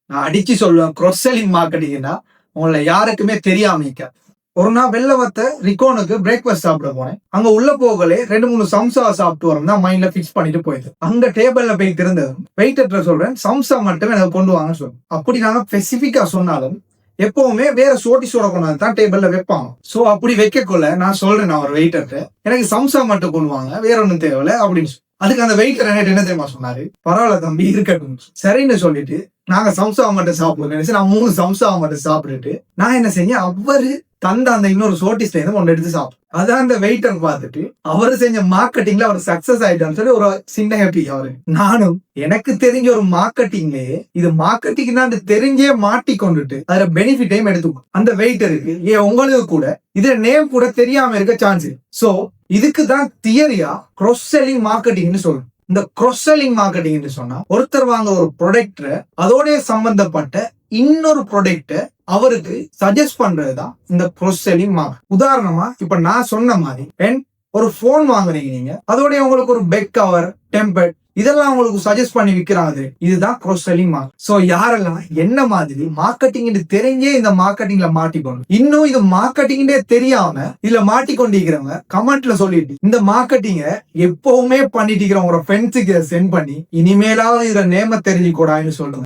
நான் அடிச்சு சொல்லுவேன், cross selling மார்க்கெட்டிங்னா உங்களை யாருக்குமே தெரியாம. ஒரு நாள் வெள்ள வத்த ரிகோனுக்கு பிரேக்ஃபாஸ்ட் சாப்பிட போனேன். அங்க உள்ள போகலே 2-3 சம்சா சாப்பிட்டு வரோம் தான் மைண்ட்ல பிக்ஸ் பண்ணிட்டு போயிடுது. அங்க டேபிள்ல போய் இருந்தது வெயிட்டர்ட்ட சொல்றேன், சம்சா மட்டும் எனக்கு கொண்டு வாங்க சொல்லுங்க. அப்படி நாங்க ஸ்பெசிபிக்கா சொன்னாலும் எப்பவுமே வேற சோட கொண்டாந்து தான் டேபிள்ல வைப்பாங்க. சோ அப்படி வைக்கக்குள்ள நான் சொல்றேன், நான் ஒரு வெயிட்டர்ட்ட எனக்கு சம்சா மட்டும் கொண்டு வாங்க, வேற ஒன்றும் தேவையில்ல அப்படின்னு சொல்லி. அதுக்கு அந்த வெயிட்டர் என்ன தெரியுமா சொன்னாரு, பரவாயில்ல தம்பி இருக்கட்டும் சரின்னு சொல்லிட்டு நாங்க சம்சாவை மட்டும் சாப்பிடுவோம் நினைச்சு நான் 3 சம்சாவை மட்டும் சாப்பிட்டுட்டு நான் என்ன செஞ்சேன், அவரு தந்த அந்த இன்னொரு சோட்டிஸ்ல இருந்து ஒன்று எடுத்து சாப்பிடும். அதான் அந்த வெயிட்டர் பார்த்துட்டு அவரு செஞ்ச மார்க்கெட்டிங்ல அவர் சக்சஸ் ஆயிட்டான்னு சொல்லி ஒரு சின்ன ஹாப்பி அவரு. நானும் எனக்கு தெரிஞ்ச ஒரு மார்க்கெட்டிங்லயே இது மார்க்கெட்டிங் தான் தெரிஞ்சே மாட்டி கொண்டுட்டு அதுல பெனிஃபிட்டையும் எடுத்துக்கும். அந்த வெயிட்டருக்கு உங்களுக்கு கூட இதுல நேம் கூட தெரியாம இருக்க சான்ஸ். சோ இதுக்கு தான் தியரியா cross selling மார்க்கெட்டிங்னு சொல்றோம். இந்த cross selling மார்க்கெட்டிங்னு சொன்னா ஒருத்தர் வாங்க ஒரு ப்ராடக்ட் அதோட சம்பந்தப்பட்ட இன்னொரு ப்ராடக்ட் அவருக்கு சஜஸ்ட் பண்றதுதான் இந்த cross selling மார்க்கெட். உதாரணமா இப்ப நான் சொன்ன மாதிரி ஒரு போன் வாங்குறீங்க நீங்க, அதோட உங்களுக்கு ஒரு பெக் கவர், டெம்பர் இதெல்லாம் உங்களுக்கு சஜஸ்ட் பண்ணி விற்கிறாங்க. இதுதான் cross selling மார்க்கெட். சோ யாரெல்லாம் என்ன மாதிரி மார்க்கெட்டிங் தெரிஞ்சே இந்த மார்க்கெட்டிங்ல மாட்டிக்கணும், இன்னும் இது மார்க்கெட்டிங் தெரியாம இதுல மாட்டிக்கொண்டிருக்கிறவங்க கமெண்ட்ல சொல்லிட்டு இந்த மார்க்கெட்டிங்க எப்பவுமே பண்ணிட்டு இருக்கிறவங்க ஃப்ரெண்ட்ஸுக்கு சென்ட் பண்ணி இனிமேலாவது இதுல நேம தெரிஞ்சுக்கூடாதுன்னு சொல்லுங்க.